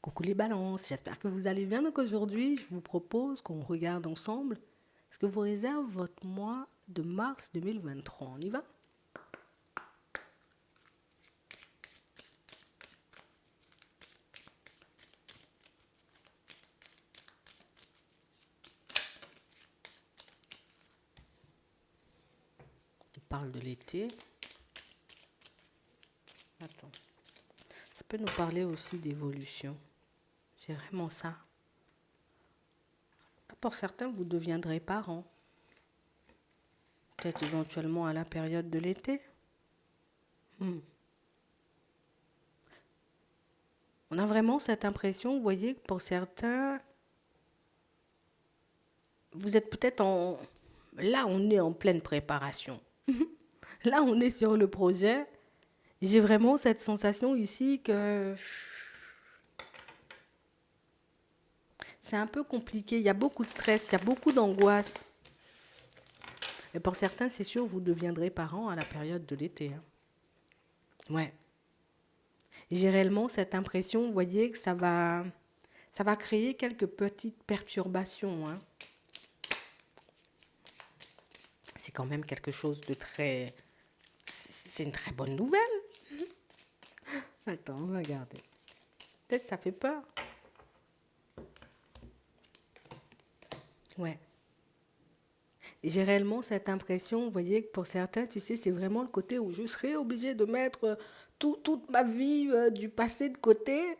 Coucou les balances, j'espère que vous allez bien. Donc aujourd'hui, je vous propose qu'on regarde ensemble ce que vous réserve votre mois de mars 2023. On y va? On parle de l'été. Attends. Ça peut nous parler aussi d'évolution. C'est vraiment ça. Pour certains, vous deviendrez parents. Peut-être éventuellement à la période de l'été. On a vraiment cette impression, vous voyez, que pour certains, vous êtes peut-être en... Là, on est en pleine préparation. Là, on est sur le projet. J'ai vraiment cette sensation ici que c'est un peu compliqué. Il y a beaucoup de stress, il y a beaucoup d'angoisse. Et pour certains, c'est sûr, vous deviendrez parents à la période de l'été. Ouais. J'ai réellement cette impression, vous voyez, que ça va créer quelques petites perturbations. C'est quand même quelque chose de très... C'est une très bonne nouvelle. Attends, on va regarder. Peut-être ça fait peur. Ouais. J'ai réellement cette impression, vous voyez, que pour certains, tu sais, c'est vraiment le côté où je serais obligée de mettre toute ma vie du passé de côté.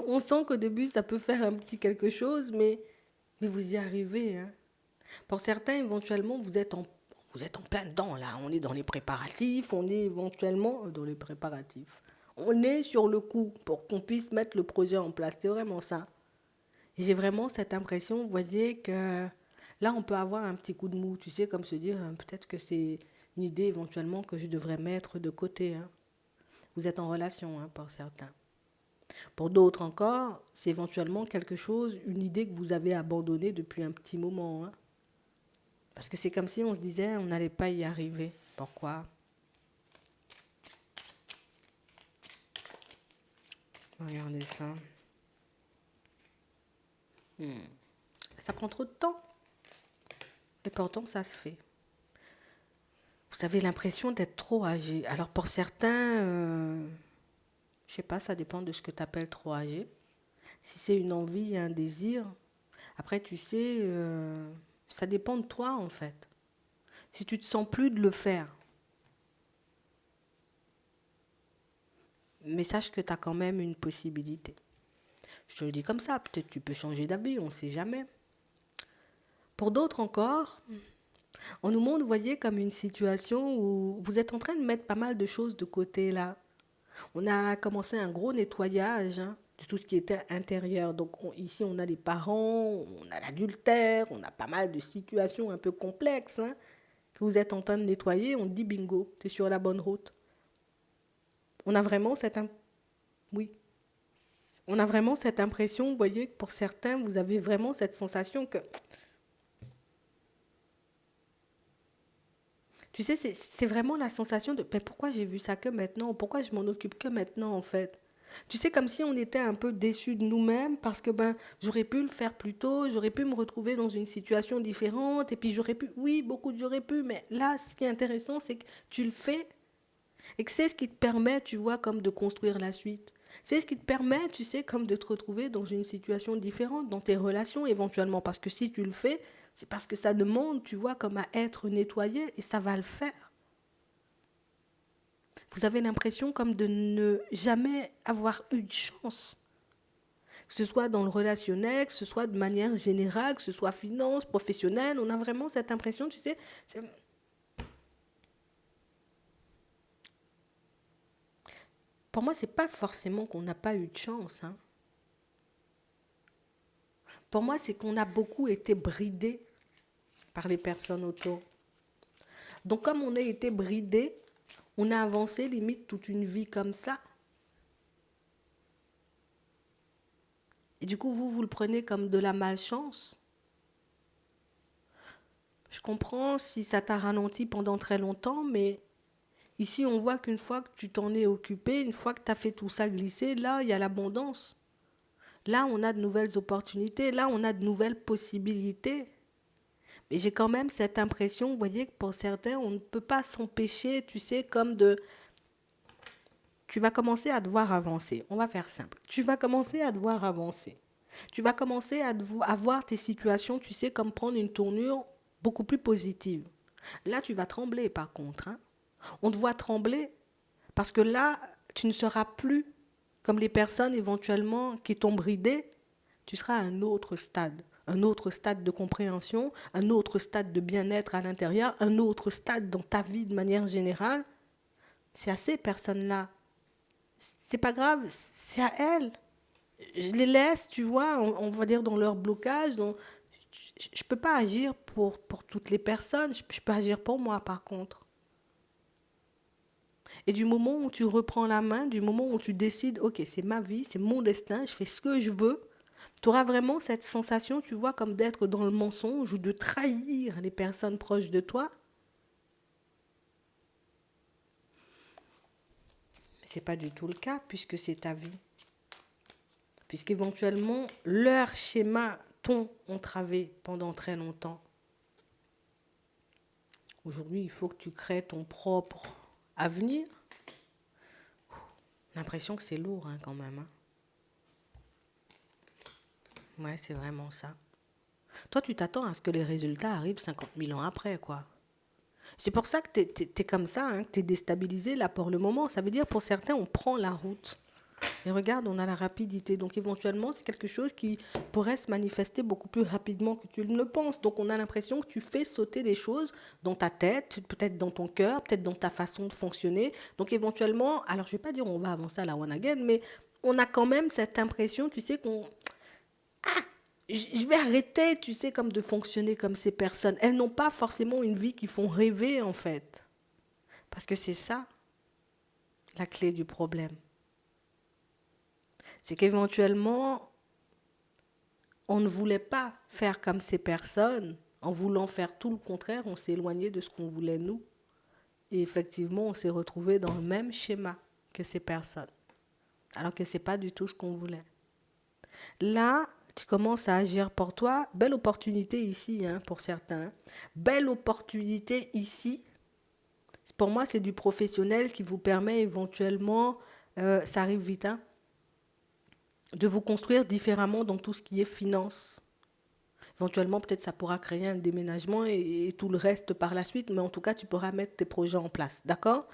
On sent qu'au début, ça peut faire un petit quelque chose, mais vous y arrivez. Pour certains, éventuellement, vous êtes en plein dedans, là. On est dans les préparatifs, on est éventuellement dans les préparatifs. On est sur le coup pour qu'on puisse mettre le projet en place. C'est vraiment ça. Et j'ai vraiment cette impression, vous voyez, que là, on peut avoir un petit coup de mou, tu sais, comme se dire, peut-être que c'est une idée éventuellement que je devrais mettre de côté. Vous êtes en relation, pour certains. Pour d'autres encore, c'est éventuellement quelque chose, une idée que vous avez abandonnée depuis un petit moment. Parce que c'est comme si on se disait, on n'allait pas y arriver. Pourquoi? Regardez ça. Ça prend trop de temps. Et pourtant, ça se fait. Vous avez l'impression d'être trop âgé. Alors pour certains, je sais pas, ça dépend de ce que tu appelles trop âgé. Si c'est une envie, un désir, après tu sais, ça dépend de toi en fait. Si tu te sens plus de le faire, mais sache que tu as quand même une possibilité. Je te le dis comme ça, peut-être tu peux changer d'avis, on ne sait jamais. Pour d'autres encore, on nous montre, vous voyez, comme une situation où vous êtes en train de mettre pas mal de choses de côté là. On a commencé un gros nettoyage de tout ce qui était intérieur. Donc ici, on a les parents, on a l'adultère, on a pas mal de situations un peu complexes que vous êtes en train de nettoyer. On dit bingo, tu es sur la bonne route. On a vraiment oui. On a vraiment cette impression, vous voyez, que pour certains, vous avez vraiment cette sensation que... Tu sais, c'est vraiment la sensation de... Mais pourquoi j'ai vu ça que maintenant? Pourquoi je m'en occupe que maintenant, en fait? Tu sais, comme si on était un peu déçus de nous-mêmes parce que j'aurais pu le faire plus tôt, j'aurais pu me retrouver dans une situation différente, et puis j'aurais pu, oui, beaucoup de j'aurais pu, mais là, ce qui est intéressant, c'est que tu le fais et que c'est ce qui te permet, tu vois, comme de construire la suite. C'est ce qui te permet, tu sais, comme de te retrouver dans une situation différente, dans tes relations éventuellement, parce que si tu le fais, c'est parce que ça demande, tu vois, comme à être nettoyé, et ça va le faire. Vous avez l'impression comme de ne jamais avoir eu de chance. Que ce soit dans le relationnel, que ce soit de manière générale, que ce soit finance, professionnelle, on a vraiment cette impression, tu sais. Pour moi, c'est pas forcément qu'on n'a pas eu de chance. Pour moi, c'est qu'on a beaucoup été bridé par les personnes autour. Donc, comme on a été bridé, on a avancé limite toute une vie comme ça. Et du coup, vous le prenez comme de la malchance. Je comprends si ça t'a ralenti pendant très longtemps, mais ici, on voit qu'une fois que tu t'en es occupé, une fois que tu as fait tout ça glisser, là, il y a l'abondance. Là, on a de nouvelles opportunités. Là, on a de nouvelles possibilités. Mais j'ai quand même cette impression, vous voyez, que pour certains, on ne peut pas s'empêcher, tu sais, comme de... Tu vas commencer à devoir avancer. On va faire simple. Tu vas commencer à devoir avancer. Tu vas commencer à voir tes situations, tu sais, comme prendre une tournure beaucoup plus positive. Là, tu vas trembler par contre, hein. On te voit trembler parce que là, tu ne seras plus comme les personnes éventuellement qui t'ont bridé. Tu seras à un autre stade de compréhension, un autre stade de bien-être à l'intérieur, un autre stade dans ta vie de manière générale. C'est à ces personnes-là. C'est pas grave, c'est à elles. Je les laisse, tu vois, on va dire dans leur blocage. Donc, je ne peux pas agir pour toutes les personnes, je peux agir pour moi par contre. Et du moment où tu reprends la main, du moment où tu décides, ok, c'est ma vie, c'est mon destin, je fais ce que je veux, tu auras vraiment cette sensation, tu vois, comme d'être dans le mensonge ou de trahir les personnes proches de toi. Mais ce n'est pas du tout le cas puisque c'est ta vie. Puisqu'éventuellement, leurs schémas t'ont entravé pendant très longtemps. Aujourd'hui, il faut que tu crées ton propre avenir. L'impression que c'est lourd hein, quand même. Hein. Ouais, c'est vraiment ça. Toi, tu t'attends à ce que les résultats arrivent 50 000 ans après, quoi. C'est pour ça que t'es comme ça, hein, que t'es déstabilisé là pour le moment. Ça veut dire pour certains, on prend la route. Et regarde, on a la rapidité. Donc éventuellement, c'est quelque chose qui pourrait se manifester beaucoup plus rapidement que tu ne le penses. Donc on a l'impression que tu fais sauter des choses dans ta tête, peut-être dans ton cœur, peut-être dans ta façon de fonctionner. Donc éventuellement, alors je ne vais pas dire on va avancer à la one again, mais on a quand même cette impression, tu sais, qu'on... Je vais arrêter, tu sais, comme de fonctionner comme ces personnes. Elles n'ont pas forcément une vie qui font rêver, en fait. Parce que c'est ça, la clé du problème. C'est qu'éventuellement, on ne voulait pas faire comme ces personnes. En voulant faire tout le contraire, on s'est éloigné de ce qu'on voulait nous. Et effectivement, on s'est retrouvé dans le même schéma que ces personnes. Alors que ce n'est pas du tout ce qu'on voulait. Là, tu commences à agir pour toi. Belle opportunité ici, hein, pour certains. Belle opportunité ici. Pour moi, c'est du professionnel qui vous permet éventuellement, ça arrive vite, hein, de vous construire différemment dans tout ce qui est finance. Éventuellement, peut-être ça pourra créer un déménagement et tout le reste par la suite, mais en tout cas, tu pourras mettre tes projets en place, d'accord?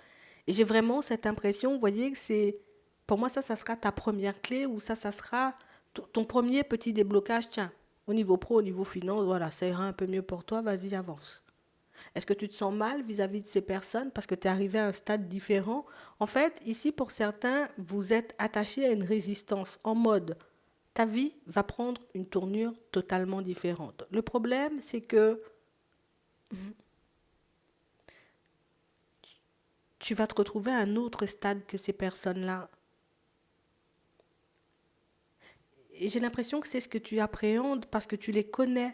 Et j'ai vraiment cette impression, vous voyez, que c'est, pour moi, ça sera ta première clé ou ça sera ton premier petit déblocage. Tiens, au niveau pro, au niveau finance, voilà, ça ira un peu mieux pour toi, vas-y, avance. Est-ce que tu te sens mal vis-à-vis de ces personnes parce que tu es arrivé à un stade différent? En fait, ici, pour certains, vous êtes attaché à une résistance en mode ta vie va prendre une tournure totalement différente. Le problème, c'est que tu vas te retrouver à un autre stade que ces personnes-là. Et j'ai l'impression que c'est ce que tu appréhendes parce que tu les connais.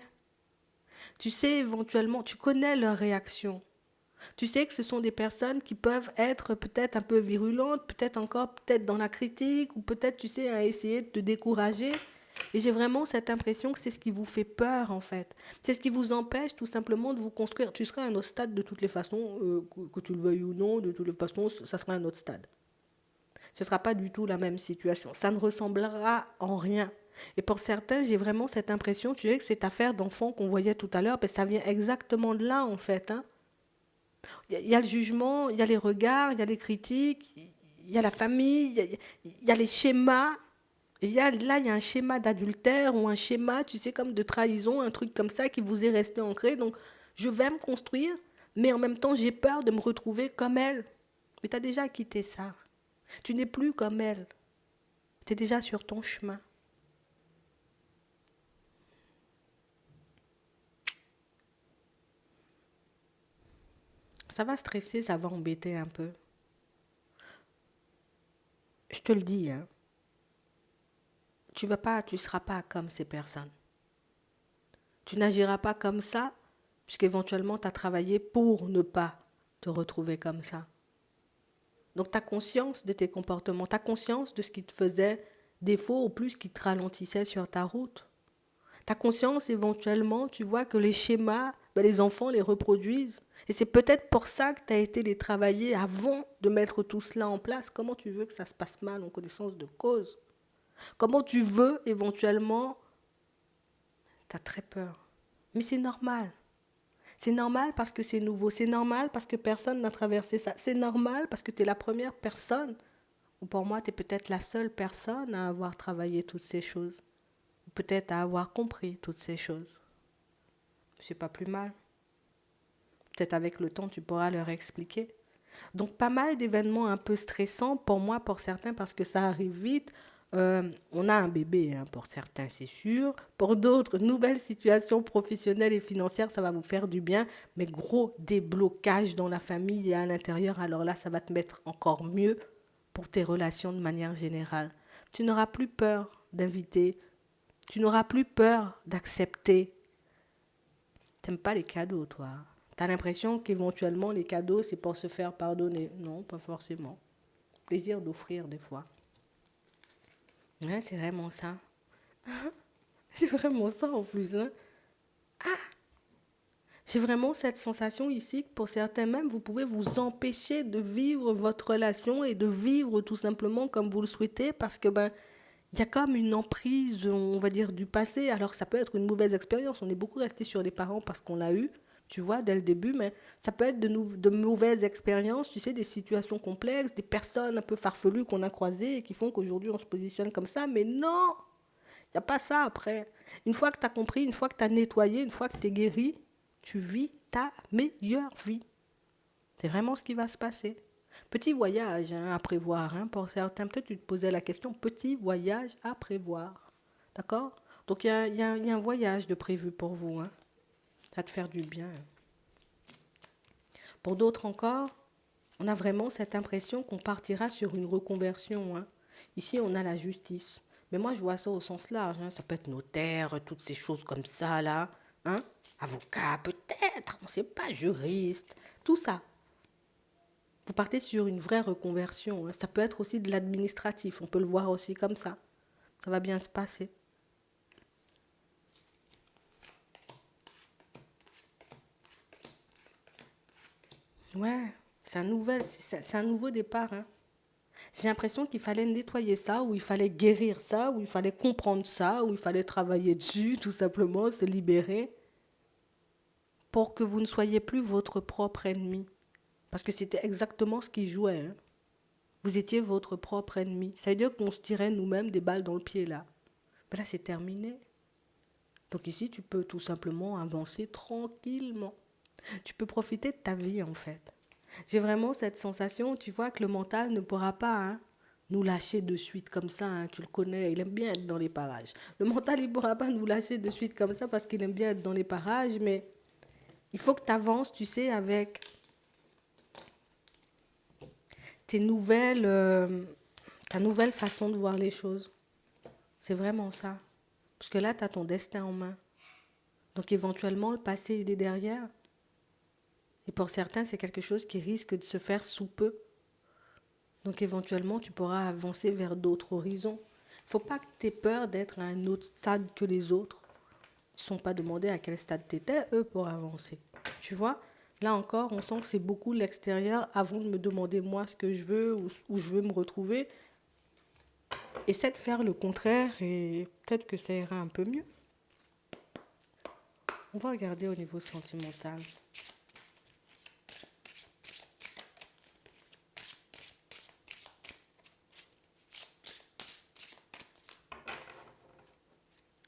Tu sais éventuellement, tu connais leurs réactions. Tu sais que ce sont des personnes qui peuvent être peut-être un peu virulentes, peut-être encore peut-être dans la critique, ou peut-être, tu sais, à essayer de te décourager. Et j'ai vraiment cette impression que c'est ce qui vous fait peur, en fait. C'est ce qui vous empêche tout simplement de vous construire. Tu seras à un autre stade de toutes les façons, que tu le veuilles ou non, de toutes les façons, ça sera un autre stade. Ce ne sera pas du tout la même situation. Ça ne ressemblera en rien. Et pour certains, j'ai vraiment cette impression, tu sais, que cette affaire d'enfant qu'on voyait tout à l'heure, ben, ça vient exactement de là, en fait, hein. Il y a le jugement, il y a les regards, il y a les critiques, il y a la famille, il y a les schémas. Et là, il y a un schéma d'adultère ou un schéma, tu sais, comme de trahison, un truc comme ça qui vous est resté ancré. Donc, je vais me construire, mais en même temps, j'ai peur de me retrouver comme elle. Mais tu as déjà quitté ça. Tu n'es plus comme elle. Tu es déjà sur ton chemin. Ça va stresser, ça va embêter un peu. Je te le dis, hein. Tu seras pas comme ces personnes. Tu n'agiras pas comme ça, puisqu'éventuellement tu as travaillé pour ne pas te retrouver comme ça. Donc tu as conscience de tes comportements, tu as conscience de ce qui te faisait défauts au plus qui te ralentissaient sur ta route. Ta conscience, éventuellement, tu vois que les schémas, ben, les enfants les reproduisent. Et c'est peut-être pour ça que tu as été les travailler avant de mettre tout cela en place. Comment tu veux que ça se passe mal en connaissance de cause? Comment tu veux, éventuellement, tu as très peur. Mais c'est normal. C'est normal parce que c'est nouveau. C'est normal parce que personne n'a traversé ça. C'est normal parce que tu es la première personne. Ou pour moi, tu es peut-être la seule personne à avoir travaillé toutes ces choses. Ou peut-être à avoir compris toutes ces choses. C'est pas plus mal. Peut-être avec le temps, tu pourras leur expliquer. Donc, pas mal d'événements un peu stressants pour moi, pour certains, parce que ça arrive vite. On a un bébé, hein, pour certains, c'est sûr. Pour d'autres, nouvelles situations professionnelles et financières, ça va vous faire du bien. Mais gros déblocage dans la famille et à l'intérieur, alors là, ça va te mettre encore mieux pour tes relations de manière générale. Tu n'auras plus peur d'inviter. Tu n'auras plus peur d'accepter. T'aimes pas les cadeaux, toi. T'as l'impression qu'éventuellement, les cadeaux, c'est pour se faire pardonner. Non, pas forcément. Plaisir d'offrir, des fois. Ouais, c'est vraiment ça. C'est vraiment ça, en plus. Hein. J'ai vraiment cette sensation ici que pour certains même, vous pouvez vous empêcher de vivre votre relation et de vivre tout simplement comme vous le souhaitez parce que ben il y a comme une emprise, on va dire, du passé. Alors ça peut être une mauvaise expérience. On est beaucoup resté sur les parents parce qu'on l'a eu, tu vois, dès le début, mais ça peut être de mauvaises expériences, tu sais, des situations complexes, des personnes un peu farfelues qu'on a croisées et qui font qu'aujourd'hui on se positionne comme ça. Mais non, il n'y a pas ça après. Une fois que tu as compris, une fois que tu as nettoyé, une fois que tu es guéri, tu vis ta meilleure vie. C'est vraiment ce qui va se passer. Petit voyage, hein, à prévoir, hein, pour certains. Peut-être tu te posais la question, petit voyage à prévoir. D'accord? Donc il y a un voyage de prévu pour vous. Hein. Ça va te faire du bien. Pour d'autres encore, on a vraiment cette impression qu'on partira sur une reconversion. Hein. Ici, on a la justice. Mais moi, je vois ça au sens large. Hein. Ça peut être notaire, toutes ces choses comme ça, là. Hein. Avocat, peut-être, on ne sait pas, juriste, tout ça. Vous partez sur une vraie reconversion. Hein. Ça peut être aussi de l'administratif, on peut le voir aussi comme ça. Ça va bien se passer. Ouais, c'est un nouveau départ. Hein. J'ai l'impression qu'il fallait nettoyer ça, ou il fallait guérir ça, ou il fallait comprendre ça, ou il fallait travailler dessus, tout simplement, se libérer, pour que vous ne soyez plus votre propre ennemi. Parce que c'était exactement ce qui jouait. Hein. Vous étiez votre propre ennemi. Ça veut dire qu'on se tirait nous-mêmes des balles dans le pied là. Mais là, c'est terminé. Donc ici, tu peux tout simplement avancer tranquillement. Tu peux profiter de ta vie en fait. J'ai vraiment cette sensation, tu vois, que le mental ne pourra pas nous lâcher de suite comme ça. Hein, tu le connais, il aime bien être dans les parages. Le mental, il ne pourra pas nous lâcher de suite comme ça parce qu'il aime bien être dans les parages, mais il faut que tu avances, tu sais, avec tes ta nouvelle façon de voir les choses. C'est vraiment ça. Parce que là, tu as ton destin en main. Donc éventuellement, le passé, il est derrière. Et pour certains, c'est quelque chose qui risque de se faire sous peu. Donc éventuellement, tu pourras avancer vers d'autres horizons. Il ne faut pas que tu aies peur d'être à un autre stade que les autres. Ils ne sont pas demandés à quel stade tu étais, eux, pour avancer. Tu vois, là encore, on sent que c'est beaucoup l'extérieur avant de me demander moi ce que je veux, où je veux me retrouver. Essaie de faire le contraire et peut-être que ça ira un peu mieux. On va regarder au niveau sentimental.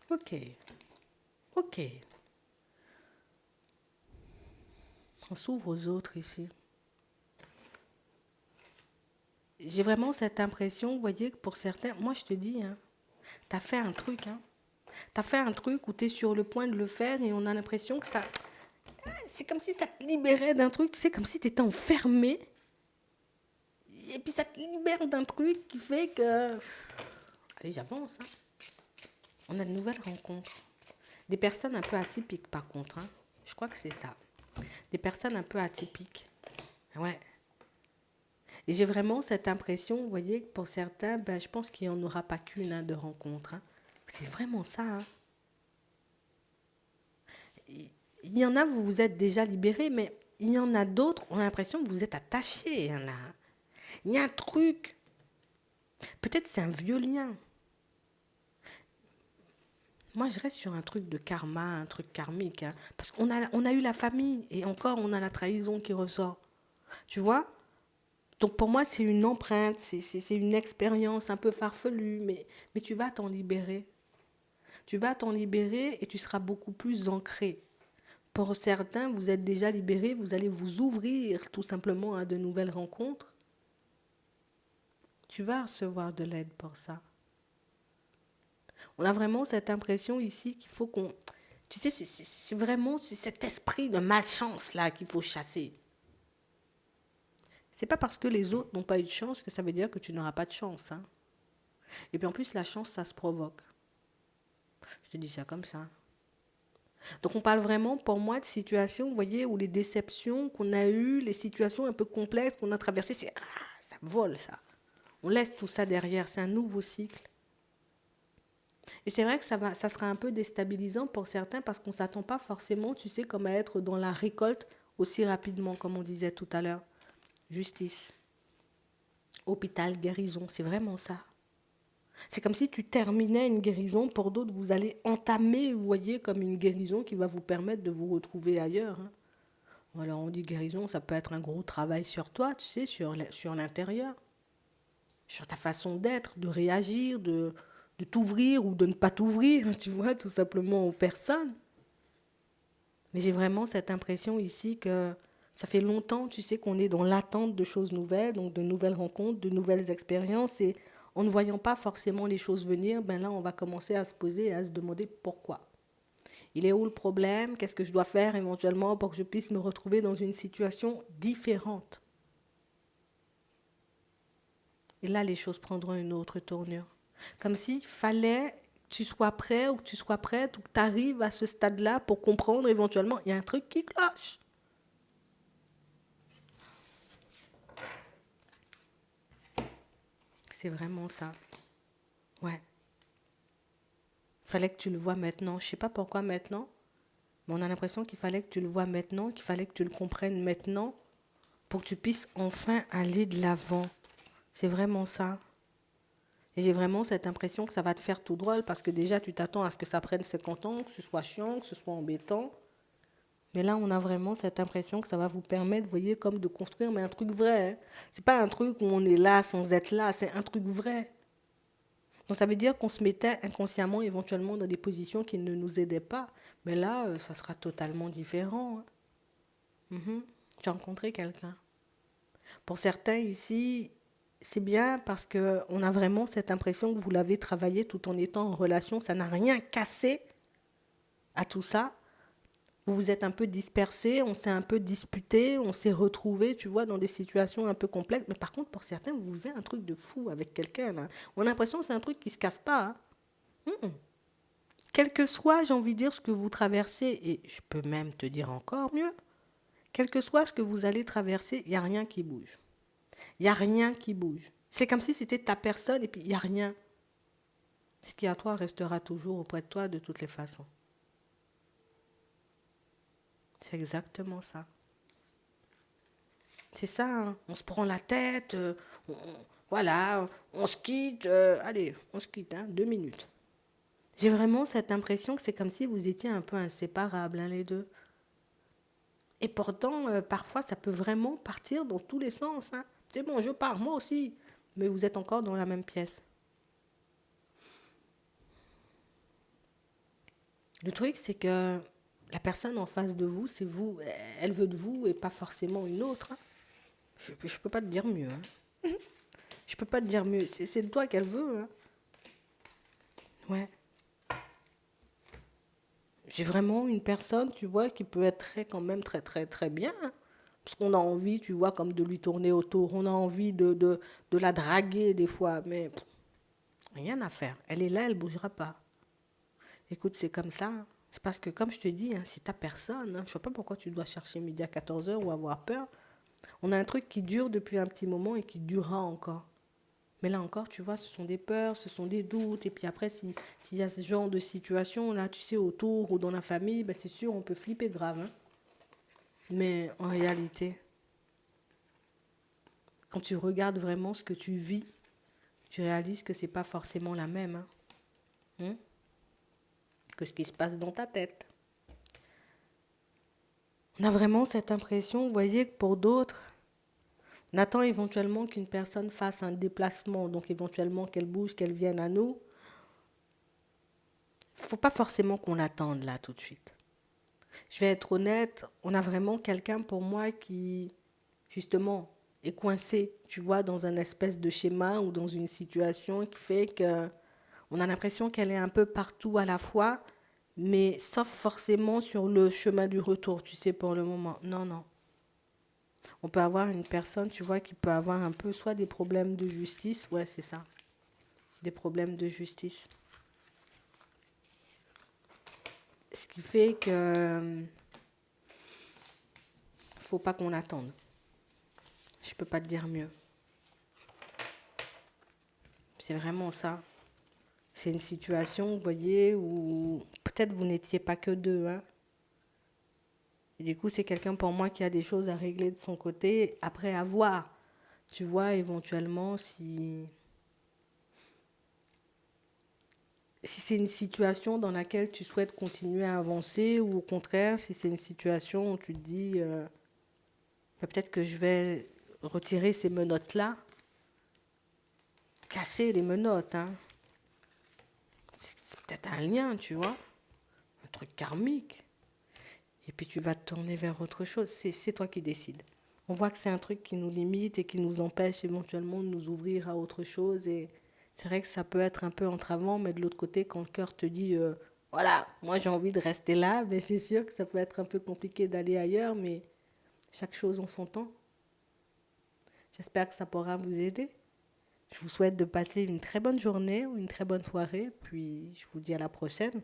Ok, ok. On s'ouvre aux autres ici. J'ai vraiment cette impression, vous voyez, que pour certains, moi je te dis, hein, t'as fait un truc, hein. T'as fait un truc où t'es sur le point de le faire et on a l'impression que ça, c'est comme si ça te libérait d'un truc, tu sais, comme si t'étais enfermé. Et puis ça te libère d'un truc qui fait que, allez, j'avance, hein. On a de nouvelles rencontres. Des personnes un peu atypiques par contre, hein. Je crois que c'est ça. Des personnes un peu atypiques. Ouais. Et j'ai vraiment cette impression, vous voyez, que pour certains, ben, je pense qu'il n'y en aura pas qu'une de rencontre, hein. C'est vraiment ça, hein. Il y en a, vous vous êtes déjà libérés, mais il y en a d'autres, on a l'impression que vous êtes attachés. Il y a un truc, peut-être c'est un vieux lien. Moi, je reste sur un truc de karma, un truc karmique, hein, parce qu'on a eu la famille, et encore, on a la trahison qui ressort. Tu vois? Donc pour moi, c'est une empreinte, c'est une expérience un peu farfelue, mais tu vas t'en libérer. Tu vas t'en libérer et tu seras beaucoup plus ancré. Pour certains, vous êtes déjà libérés, vous allez vous ouvrir tout simplement à de nouvelles rencontres. Tu vas recevoir de l'aide pour ça. On a vraiment cette impression ici qu'il faut qu'on... Tu sais, c'est vraiment cet esprit de malchance là qu'il faut chasser. C'est pas parce que les autres n'ont pas eu de chance que ça veut dire que tu n'auras pas de chance, hein. Et puis en plus, la chance, ça se provoque. Je te dis ça comme ça. Donc on parle vraiment, pour moi, de situations, vous voyez, où les déceptions qu'on a eues, les situations un peu complexes qu'on a traversées, c'est... Ah, ça vole, ça. On laisse tout ça derrière, c'est un nouveau cycle. Et c'est vrai que ça sera un peu déstabilisant pour certains parce qu'on ne s'attend pas forcément, tu sais, comme à être dans la récolte aussi rapidement, comme on disait tout à l'heure. Justice, hôpital, guérison, c'est vraiment ça. C'est comme si tu terminais une guérison, pour d'autres, vous allez entamer, vous voyez, comme une guérison qui va vous permettre de vous retrouver ailleurs, hein. Alors on dit guérison, ça peut être un gros travail sur toi, tu sais, sur l'intérieur, sur ta façon d'être, de réagir, de t'ouvrir ou de ne pas t'ouvrir, tu vois, tout simplement aux personnes. Mais j'ai vraiment cette impression ici que ça fait longtemps, tu sais, qu'on est dans l'attente de choses nouvelles, donc de nouvelles rencontres, de nouvelles expériences, et en ne voyant pas forcément les choses venir, ben là, on va commencer à se poser et à se demander pourquoi. Il est où le problème? Qu'est-ce que je dois faire éventuellement pour que je puisse me retrouver dans une situation différente? Et là, les choses prendront une autre tournure. Comme s'il fallait que tu sois prêt ou que tu sois prête ou que tu arrives à ce stade-là pour comprendre éventuellement, il y a un truc qui cloche. C'est vraiment ça. Ouais. Il fallait que tu le vois maintenant. Je ne sais pas pourquoi maintenant, mais on a l'impression qu'il fallait que tu le vois maintenant, qu'il fallait que tu le comprennes maintenant pour que tu puisses enfin aller de l'avant. C'est vraiment ça. Et j'ai vraiment cette impression que ça va te faire tout drôle parce que déjà tu t'attends à ce que ça prenne 50 ans, que ce soit chiant, que ce soit embêtant. Mais là, on a vraiment cette impression que ça va vous permettre, vous voyez, comme de construire, mais un truc vrai, hein. C'est pas un truc où on est là sans être là, c'est un truc vrai. Donc ça veut dire qu'on se mettait inconsciemment, éventuellement, dans des positions qui ne nous aidaient pas. Mais là, ça sera totalement différent, hein. Mhm. Tu as rencontré quelqu'un. Pour certains ici, c'est bien parce qu'on a vraiment cette impression que vous l'avez travaillé tout en étant en relation. Ça n'a rien cassé à tout ça. Vous vous êtes un peu dispersés, on s'est un peu disputé, on s'est retrouvés, tu vois, dans des situations un peu complexes. Mais par contre, pour certains, vous vivez un truc de fou avec quelqu'un, là. On a l'impression que c'est un truc qui ne se casse pas, hein. Mhm. Quel que soit, j'ai envie de dire, ce que vous traversez, et je peux même te dire encore mieux, quel que soit ce que vous allez traverser, il n'y a rien qui bouge. Il n'y a rien qui bouge. C'est comme si c'était ta personne et puis il n'y a rien. Ce qui est à toi restera toujours auprès de toi de toutes les façons. C'est exactement ça. C'est ça, hein. On se prend la tête, voilà, on se quitte, allez, on se quitte, hein, 2 minutes. J'ai vraiment cette impression que c'est comme si vous étiez un peu inséparables, hein, les deux. Et pourtant, parfois, ça peut vraiment partir dans tous les sens, hein. C'est bon, je pars, moi aussi. Mais vous êtes encore dans la même pièce. Le truc, c'est que la personne en face de vous, c'est vous. Elle veut de vous et pas forcément une autre, hein. Je ne peux pas te dire mieux, hein. Je peux pas te dire mieux. C'est de toi qu'elle veut, hein. Ouais. J'ai vraiment une personne, tu vois, qui peut être quand même très, très, très bien, hein. Parce qu'on a envie, tu vois, comme de lui tourner autour. On a envie de la draguer des fois. Mais rien à faire. Elle est là, elle ne bougera pas. Écoute, c'est comme ça, hein. C'est parce que, comme je te dis, hein, c'est ta personne, hein. Je ne sais pas pourquoi tu dois chercher midi à 14 heures ou avoir peur. On a un truc qui dure depuis un petit moment et qui durera encore. Mais là encore, tu vois, ce sont des peurs, ce sont des doutes. Et puis après, s'il y a ce genre de situation, là, tu sais, autour ou dans la famille, ben c'est sûr, on peut flipper grave, hein. Mais en réalité, quand tu regardes vraiment ce que tu vis, tu réalises que c'est pas forcément la même, hein, que ce qui se passe dans ta tête. On a vraiment cette impression, vous voyez, que pour d'autres, on attend éventuellement qu'une personne fasse un déplacement, donc éventuellement qu'elle bouge, qu'elle vienne à nous. Il ne faut pas forcément qu'on l'attende là tout de suite. Je vais être honnête, on a vraiment quelqu'un pour moi qui, justement, est coincé, tu vois, dans un espèce de schéma ou dans une situation qui fait que on a l'impression qu'elle est un peu partout à la fois, mais sauf forcément sur le chemin du retour, tu sais, pour le moment. Non, non. On peut avoir une personne, tu vois, qui peut avoir un peu soit des problèmes de justice, ouais, c'est ça, des problèmes de justice. Ce qui fait que faut pas qu'on attende. Je peux pas te dire mieux. C'est vraiment ça. C'est une situation, vous voyez, où peut-être vous n'étiez pas que deux, hein. Et du coup, c'est quelqu'un pour moi qui a des choses à régler de son côté, après avoir, tu vois, éventuellement, si c'est une situation dans laquelle tu souhaites continuer à avancer, ou au contraire, si c'est une situation où tu te dis, peut-être que je vais retirer ces menottes-là, casser les menottes, hein. C'est peut-être un lien, tu vois, un truc karmique. Et puis tu vas te tourner vers autre chose. C'est toi qui décides. On voit que c'est un truc qui nous limite et qui nous empêche éventuellement de nous ouvrir à autre chose. Et c'est vrai que ça peut être un peu entravant, mais de l'autre côté, quand le cœur te dit, voilà, moi j'ai envie de rester là, mais c'est sûr que ça peut être un peu compliqué d'aller ailleurs, mais chaque chose en son temps. J'espère que ça pourra vous aider. Je vous souhaite de passer une très bonne journée ou une très bonne soirée, puis je vous dis à la prochaine.